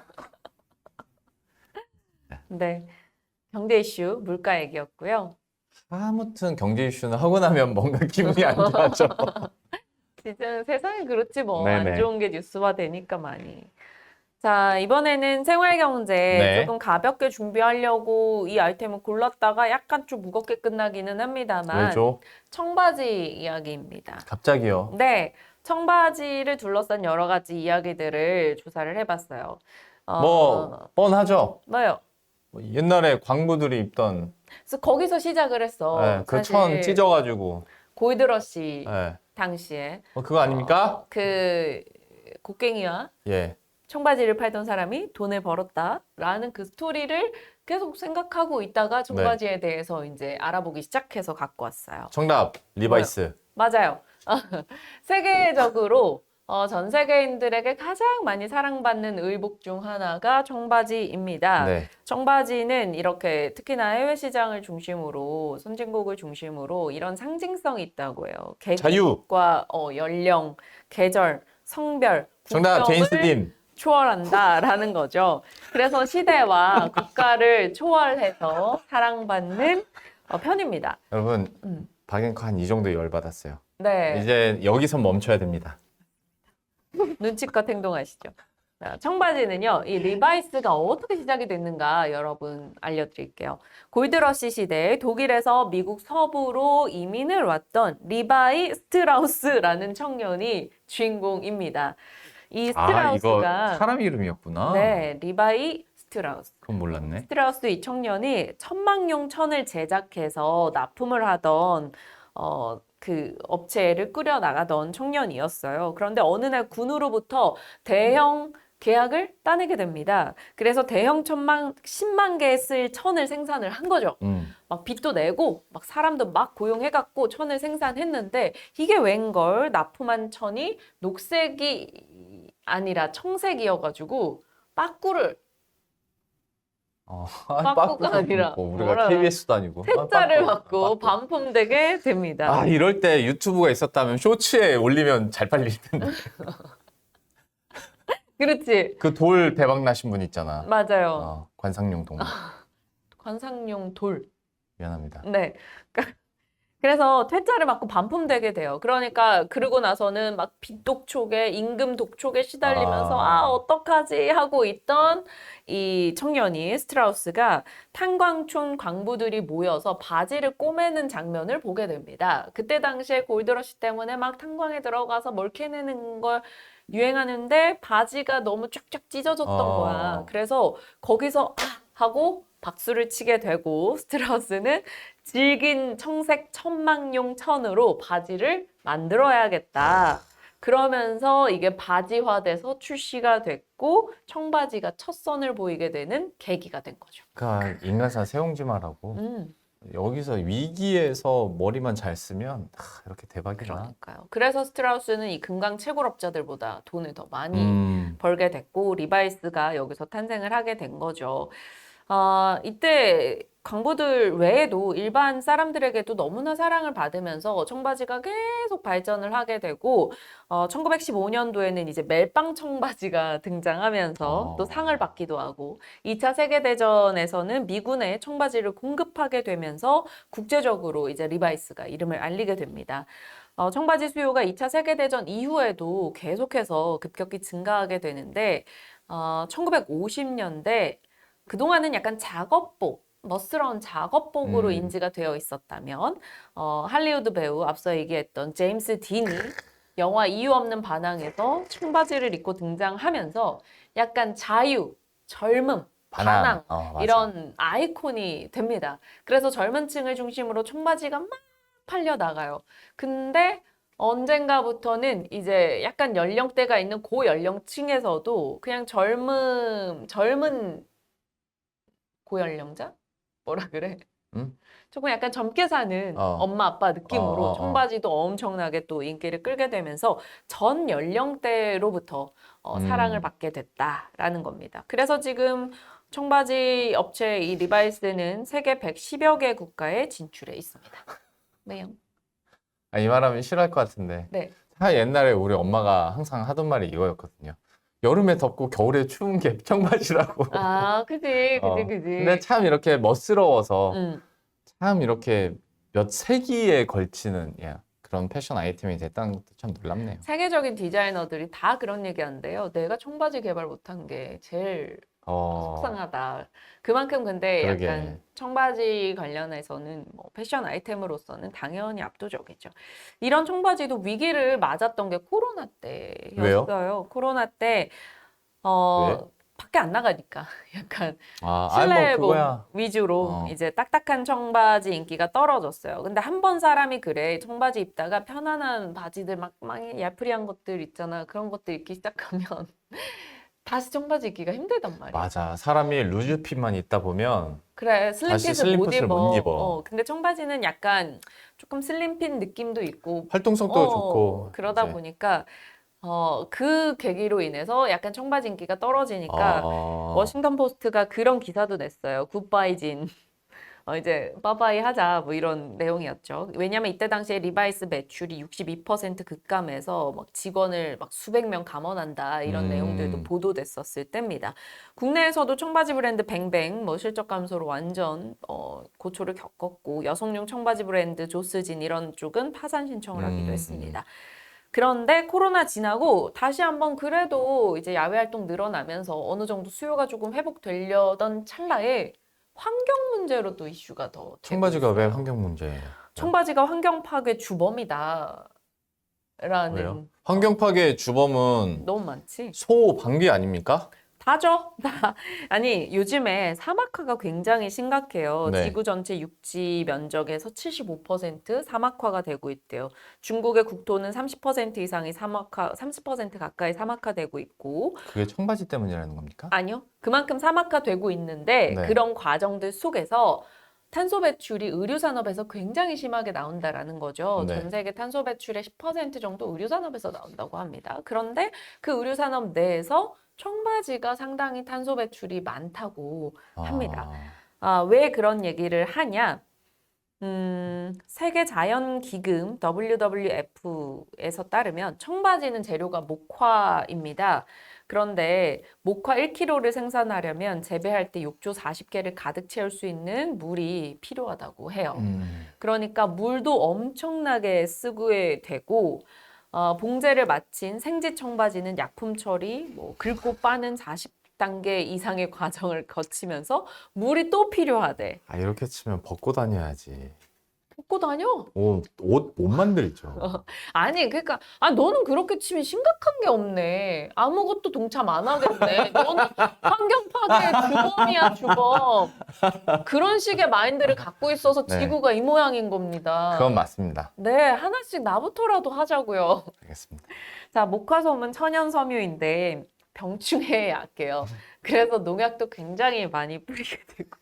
네, 경제 이슈 물가 얘기였고요. 아무튼 경제 이슈는 하고 나면 뭔가 기분이 안 좋아져. 진짜 세상이 그렇지 뭐. 네네. 안 좋은 게 뉴스화 되니까 많이. 자, 이번에는 생활경제 네. 조금 가볍게 준비하려고 이 아이템을 골랐다가 약간 좀 무겁게 끝나기는 합니다만 왜죠? 청바지 이야기입니다. 갑자기요. 네, 청바지를 둘러싼 여러 가지 이야기들을 조사를 해봤어요. 뭐 뻔하죠. 뭐요? 뭐 옛날에 광부들이 입던 그래서 거기서 시작을 했어. 그 사실 천 찢어가지고. 골드러시 예. 당시에 그거 아닙니까? 그 곡괭이와 예. 청바지를 팔던 사람이 돈을 벌었다라는 그 스토리를 계속 생각하고 있다가 청바지에 대해서 이제 알아보기 시작해서 갖고 왔어요. 정답. 리바이스. 맞아요. 세계적으로 전 세계인들에게 가장 많이 사랑받는 의복 중 하나가 청바지입니다. 네. 청바지는 이렇게 특히나 해외 시장을 중심으로 선진국을 중심으로 이런 상징성이 있다고 해요. 자유. 계급과 연령, 계절, 성별, 정답. 국경을 제임스 딘. 초월한다라는 거죠. 그래서 시대와 국가를 초월해서 사랑받는 편입니다. 여러분, 음. 박앵커 한 이 정도 열받았어요. 네, 이제 여기서 멈춰야 됩니다. 눈치껏 행동하시죠. 자, 청바지는요, 이 리바이스가 어떻게 시작이 됐는가 여러분 알려드릴게요. 골드러시 시대에 독일에서 미국 서부로 이민을 왔던 리바이 스트라우스라는 청년이 주인공입니다. 이 이거 스트라우스가 사람 이름이었구나. 네, 리바이 스트라우스. 그건 몰랐네. 스트라우스 이 청년이 천막용 천을 제작해서 납품을 하던 그 업체를 꾸려 나가던 청년이었어요. 그런데 어느 날 군으로부터 대형 계약을 따내게 됩니다. 그래서 대형 천막 10만 개 쓸 천을 생산을 한 거죠. 막 빚도 내고 막 사람도 막 고용해갖고 천을 생산했는데 이게 웬걸 납품한 천이 녹색이 아니라 청색이어가지고 빠꾸를 빠꾸가 아니라 우리가 뭐라 KBS도 아니고 퇴짜를 빠꾸. 받고 반품되게 됩니다. 아 이럴 때 유튜브가 있었다면 쇼츠에 올리면 잘 팔릴 텐데. 그렇지. 그 돌 대박 나신 분 있잖아. 맞아요. 관상용 동물. 관상용 돌. 미안합니다. 네. 그래서 퇴짜를 받고 반품되게 돼요. 그러니까 그러고 나서는 막 빚 독촉에 임금 독촉에 시달리면서 어떡하지 하고 있던 이 청년이 스트라우스가 탄광촌 광부들이 모여서 바지를 꼬매는 장면을 보게 됩니다. 그때 당시에 골드러시 때문에 막 탄광에 들어가서 뭘 캐내는 걸 유행하는데 바지가 너무 쫙쫙 찢어졌던 거야. 그래서 거기서 하고 박수를 치게 되고 스트라우스는 질긴 청색 천막용 천으로 바지를 만들어야겠다. 그러면서 이게 바지화돼서 출시가 됐고 청바지가 첫 선을 보이게 되는 계기가 된 거죠. 그러니까 인간사 세옹지마라고 여기서 위기에서 머리만 잘 쓰면 이렇게 대박이다. 그러니까요. 그래서 스트라우스는 이 금강 채굴업자들보다 돈을 더 많이 벌게 됐고 리바이스가 여기서 탄생을 하게 된 거죠. 이때 광부들 외에도 일반 사람들에게도 너무나 사랑을 받으면서 청바지가 계속 발전을 하게 되고 1915년도에는 이제 멜빵 청바지가 등장하면서 또 상을 받기도 하고 2차 세계대전에서는 미군에 청바지를 공급하게 되면서 국제적으로 이제 리바이스가 이름을 알리게 됩니다. 청바지 수요가 2차 세계대전 이후에도 계속해서 급격히 증가하게 되는데 1950년대 그동안은 약간 작업복, 멋스러운 작업복으로 인지가 되어 있었다면 할리우드 배우 앞서 얘기했던 제임스 딘이 영화 이유 없는 반항에서 청바지를 입고 등장하면서 약간 자유, 젊음, 반항 이런 아이콘이 됩니다. 그래서 젊은 층을 중심으로 청바지가 막 팔려 나가요. 근데 언젠가부터는 이제 약간 연령대가 있는 고연령층에서도 그냥 젊은 고연령자? 뭐라 그래? 조금 약간 젊게 사는 엄마 아빠 느낌으로 청바지도 엄청나게 또 인기를 끌게 되면서 전 연령대로부터 사랑을 받게 됐다라는 겁니다. 그래서 지금 청바지 업체 이 리바이스는 세계 110여 개 국가에 진출해 있습니다. 왜요? 이 말하면 싫어할 것 같은데. 네. 옛날에 우리 엄마가 항상 하던 말이 이거였거든요. 여름에 덥고 겨울에 추운 게 청바지라고. 그지. 근데 참 이렇게 멋스러워서 참 이렇게 몇 세기에 걸치는 그런 패션 아이템이 됐다는 것도 참 놀랍네요. 세계적인 디자이너들이 다 그런 얘기하는데요. 내가 청바지 개발 못한 게 제일 속상하다. 그만큼 근데 그러게. 약간 청바지 관련해서는 뭐 패션 아이템으로서는 당연히 압도적이죠. 이런 청바지도 위기를 맞았던 게 코로나 때였어요. 왜요? 코로나 때 왜? 밖에 안 나가니까 약간 뭐 실내복 그거야. 위주로 이제 딱딱한 청바지 인기가 떨어졌어요. 근데 한 번 사람이 그래 청바지 입다가 편안한 바지들 막 야프리한 것들 있잖아. 그런 것들 입기 시작하면 다시 청바지 입기가 힘들단 말이야. 맞아. 사람이 루즈핏만 입다 보면 그래 슬림핏을 못 슬림핏을 못 입어. 근데 청바지는 약간 조금 슬림핏 느낌도 있고 활동성도 좋고 그러다 이제. 보니까 그 계기로 인해서 약간 청바지 인기가 떨어지니까 워싱턴 포스트가 그런 기사도 냈어요. 굿바이 진. 이제 빠바이 하자 뭐 이런 내용이었죠. 왜냐면 이때 당시에 리바이스 매출이 62% 급감해서 막 직원을 막 수백 명 감원한다 이런 내용들도 보도됐었을 때입니다. 국내에서도 청바지 브랜드 뱅뱅 뭐 실적 감소로 완전 고초를 겪었고 여성용 청바지 브랜드 조스진 이런 쪽은 파산 신청을 하기도 했습니다. 그런데 코로나 지나고 다시 한번 그래도 이제 야외 활동 늘어나면서 어느 정도 수요가 조금 회복되려던 찰나에 환경 문제로 또 이슈가 더 되고 청바지가 왜 있어요. 환경 문제예요? 청바지가 환경 파괴 주범이다라는 왜요? 환경 파괴 주범은 너무 많지. 소, 방귀 아닙니까? 다죠. 아니 요즘에 사막화가 굉장히 심각해요. 네. 지구 전체 육지 면적에서 75% 사막화가 되고 있대요. 중국의 국토는 30% 이상이 사막화, 30% 가까이 사막화되고 있고 그게 청바지 때문이라는 겁니까? 아니요. 그만큼 사막화되고 있는데 네. 그런 과정들 속에서 탄소 배출이 의류 산업에서 굉장히 심하게 나온다라는 거죠. 네. 전 세계 탄소 배출의 10% 정도 의류 산업에서 나온다고 합니다. 그런데 그 의류 산업 내에서 청바지가 상당히 탄소 배출이 많다고 합니다. 왜 그런 얘기를 하냐? 세계 자연 기금 WWF에서 따르면 청바지는 재료가 목화입니다. 그런데 목화 1kg를 생산하려면 재배할 때 욕조 40개를 가득 채울 수 있는 물이 필요하다고 해요. 그러니까 물도 엄청나게 쓰게 되고 봉제를 마친 생지 청바지는 약품 처리, 뭐 긁고 빠는 40단계 이상의 과정을 거치면서 물이 또 필요하대. 이렇게 치면 벗고 다녀야지. 벗고 다녀? 옷 못 만들죠. 아니 그러니까 너는 그렇게 치면 심각한 게 없네. 아무것도 동참 안 하겠네. 너는 환경 파괴의 주범이야 주범. 그런 식의 마인드를 갖고 있어서 네. 지구가 이 모양인 겁니다. 그건 맞습니다. 네, 하나씩 나부터라도 하자고요. 알겠습니다. 자, 목화솜은 천연 섬유인데 병충해에 약해요. 그래서 농약도 굉장히 많이 뿌리게 되고요.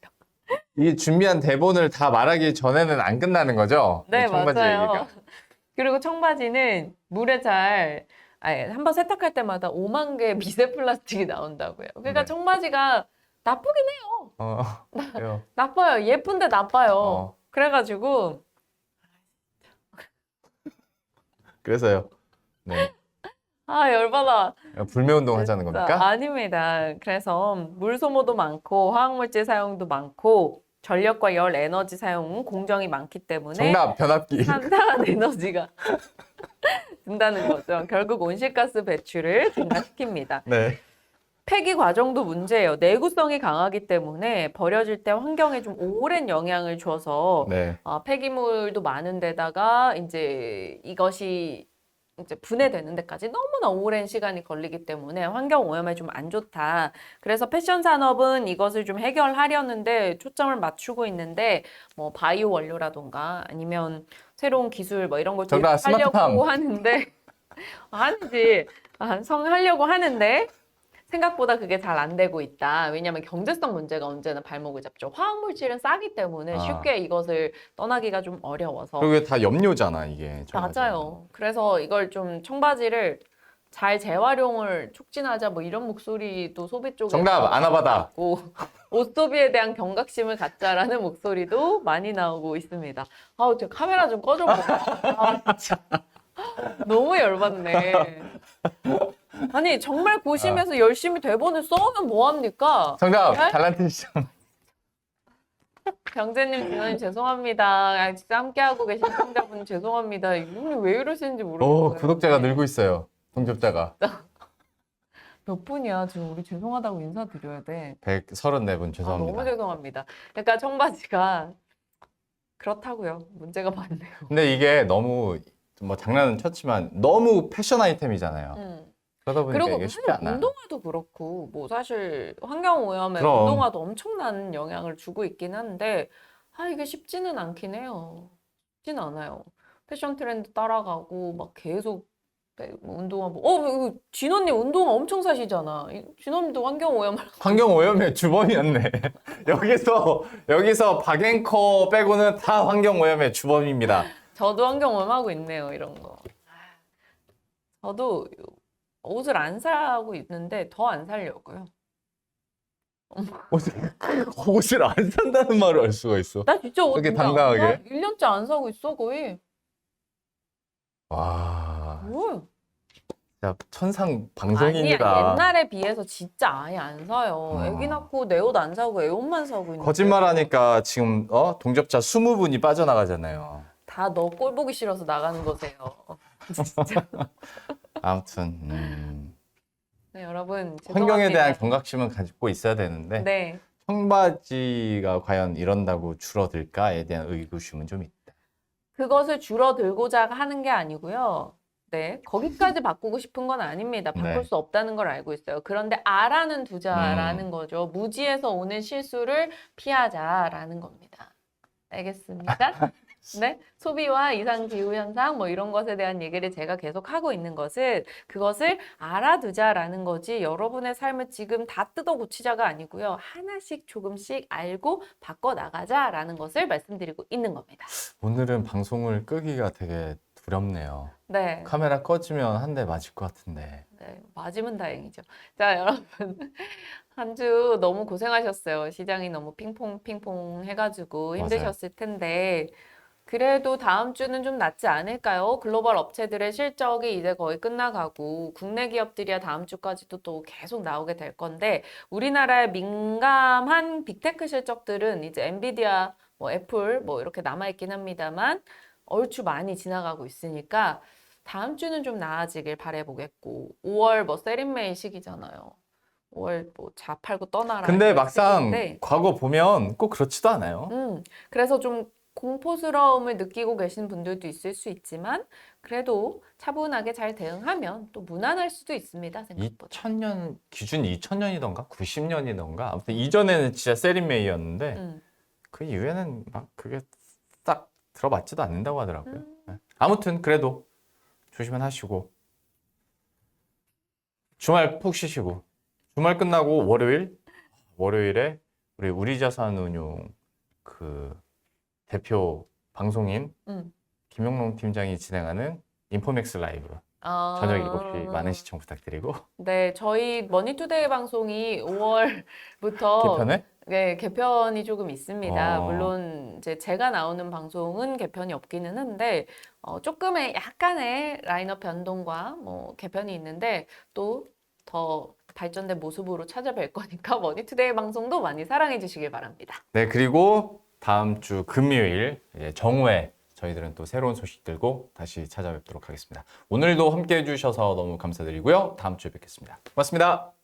이 준비한 대본을 다 말하기 전에는 안 끝나는 거죠? 네, 이 청바지 맞아요. 얘기가? 그리고 청바지는 물에 잘, 아니, 한번 세탁할 때마다 5만 개의 미세 플라스틱이 나온다고요. 그러니까 네. 청바지가 나쁘긴 해요. 어, 그래요. 나빠요. 예쁜데 나빠요. 어. 그래가지고, 그래서요. 네. 아, 열받아. 불매운동 하자는 진짜 겁니까? 아닙니다. 그래서 물 소모도 많고, 화학물질 사용도 많고, 전력과 열, 에너지 사용 공정이 많기 때문에 정답, 변압기. 산산한 에너지가 든다는 거죠. 결국 온실가스 배출을 증가시킵니다. 네. 폐기 과정도 문제예요. 내구성이 강하기 때문에 버려질 때 환경에 좀 오랜 영향을 줘서 네. 폐기물도 많은 데다가 이제 이것이 이제 분해되는 데까지 너무나 오랜 시간이 걸리기 때문에 환경 오염에 좀 안 좋다. 그래서 패션 산업은 이것을 좀 해결하려는데 초점을 맞추고 있는데 뭐 바이오 원료라던가 아니면 새로운 기술 뭐 이런 걸 정답, 도입하려고 스마트팜. 하는데 아니지. 하려고 하는데 생각보다 그게 잘 안 되고 있다. 왜냐하면 경제성 문제가 언제나 발목을 잡죠. 화학물질은 싸기 때문에 아. 쉽게 이것을 떠나기가 좀 어려워서. 그리고 다 염료잖아, 이게. 맞아요. 그래서 이걸 좀 청바지를 잘 재활용을 촉진하자 뭐 이런 목소리도 소비 쪽에 정답, 아나바다. 나오고 옷 소비에 대한 경각심을 갖자라는 목소리도 많이 나오고 있습니다. 아우, 저 카메라 좀 꺼줘. 아, 진짜. 너무 열받네. 아니, 정말 고심해서 열심히 대본을 써오면 뭐합니까? 정답, 네? 달란트 시장. 경재님, 진원님 죄송합니다. 아, 진짜 함께하고 계신 시청자분 죄송합니다. 이분이 왜 이러시는지 모르겠어요. 구독자가 늘고 있어요. 동접자가. 몇 분이야? 지금 우리 죄송하다고 인사드려야 돼. 134분 아, 죄송합니다. 너무 죄송합니다. 그러니까 청바지가 그렇다고요. 문제가 많네요. 근데 이게 너무 뭐 장난은 쳤지만 너무 패션 아이템이잖아요. 그러다 보니까 그리고 이게 쉽지 사실 않아. 운동화도 그렇고 뭐 사실 환경 오염에 그럼. 운동화도 엄청난 영향을 주고 있긴 한데 이게 쉽지는 않긴 해요. 쉽지는 않아요. 패션 트렌드 따라가고 막 계속 운동화 이거 진원님 운동화 엄청 사시잖아. 진원님도 환경 오염을 환경 오염의 주범이었네. 여기서 박앵커 빼고는 다 환경 오염의 주범입니다. 저도 환경 오염하고 있네요. 이런 거. 저도 옷을 안 사고 있는데 더 안 사려고요. 옷을 안 산다는 말을 알 수가 있어. 나 진짜 옷 그렇게 진짜 안 당당하게? 사. 1년째 안 사고 있어 거의. 와, 뭘? 진짜 천상 아니야, 방송인이다. 옛날에 비해서 진짜 아예 안 사요. 애기 낳고 내 옷 안 사고 애 옷만 사고 있는데 거짓말하니까 지금 동접자 20분이 빠져나가잖아요. 다 너 꼴 보기 싫어서 나가는 거세요. 진짜. 아무튼 네, 여러분 환경에 대한 죄송합니다. 경각심은 가지고 있어야 되는데 네, 청바지가 과연 이런다고 줄어들까에 대한 의구심은 좀 있다. 그것을 줄어들고자 하는 게 아니고요. 네, 거기까지 바꾸고 싶은 건 아닙니다. 바꿀 네. 수 없다는 걸 알고 있어요. 그런데 알아는 두자라는 거죠. 무지에서 오는 실수를 피하자라는 겁니다. 알겠습니다? 네, 소비와 이상 기후 현상 뭐 이런 것에 대한 얘기를 제가 계속 하고 있는 것은 그것을 알아두자라는 거지 여러분의 삶을 지금 다 뜯어 고치자가 아니고요. 하나씩 조금씩 알고 바꿔 나가자라는 것을 말씀드리고 있는 겁니다. 오늘은 방송을 끄기가 되게 두렵네요. 네. 카메라 꺼지면 한 대 맞을 것 같은데. 네, 맞으면 다행이죠. 자, 여러분. 한 주 너무 고생하셨어요. 시장이 너무 핑퐁 해가지고 맞아요. 힘드셨을 텐데 그래도 다음 주는 좀 낫지 않을까요? 글로벌 업체들의 실적이 이제 거의 끝나가고 국내 기업들이야 다음 주까지도 또 계속 나오게 될 건데 우리나라의 민감한 빅테크 실적들은 이제 엔비디아, 뭐 애플 뭐 이렇게 남아있긴 합니다만 얼추 많이 지나가고 있으니까 다음 주는 좀 나아지길 바라보겠고 5월 뭐 세린메이 시기잖아요. 5월 뭐 자 팔고 떠나라 근데 이런 막상 시기인데 과거 보면 꼭 그렇지도 않아요. 그래서 좀 공포스러움을 느끼고 계신 분들도 있을 수 있지만 그래도 차분하게 잘 대응하면 또 무난할 수도 있습니다. 생각보다. 2000년 기준이 2000년이던가 90년이던가 아무튼 이전에는 진짜 세린메이였는데 그 이후에는 막 그게 딱 들어맞지도 않는다고 하더라고요. 네. 아무튼 그래도 조심은 하시고 주말 푹 쉬시고 주말 끝나고 월요일에 우리 자산운용 그 대표 방송인 김용롱 팀장이 진행하는 인포맥스 라이브 저녁 7시 많은 시청 부탁드리고 네, 저희 머니투데이 방송이 5월부터 개편해? 네, 개편이 조금 있습니다. 어. 물론 이제 제가 나오는 방송은 개편이 없기는 한데 조금의 약간의 라인업 변동과 뭐 개편이 있는데 또 더 발전된 모습으로 찾아뵐 거니까 머니투데이 방송도 많이 사랑해 주시길 바랍니다. 네, 그리고 다음 주 금요일 이제 정오에 저희들은 또 새로운 소식 들고 다시 찾아뵙도록 하겠습니다. 오늘도 함께 해주셔서 너무 감사드리고요. 다음 주에 뵙겠습니다. 고맙습니다.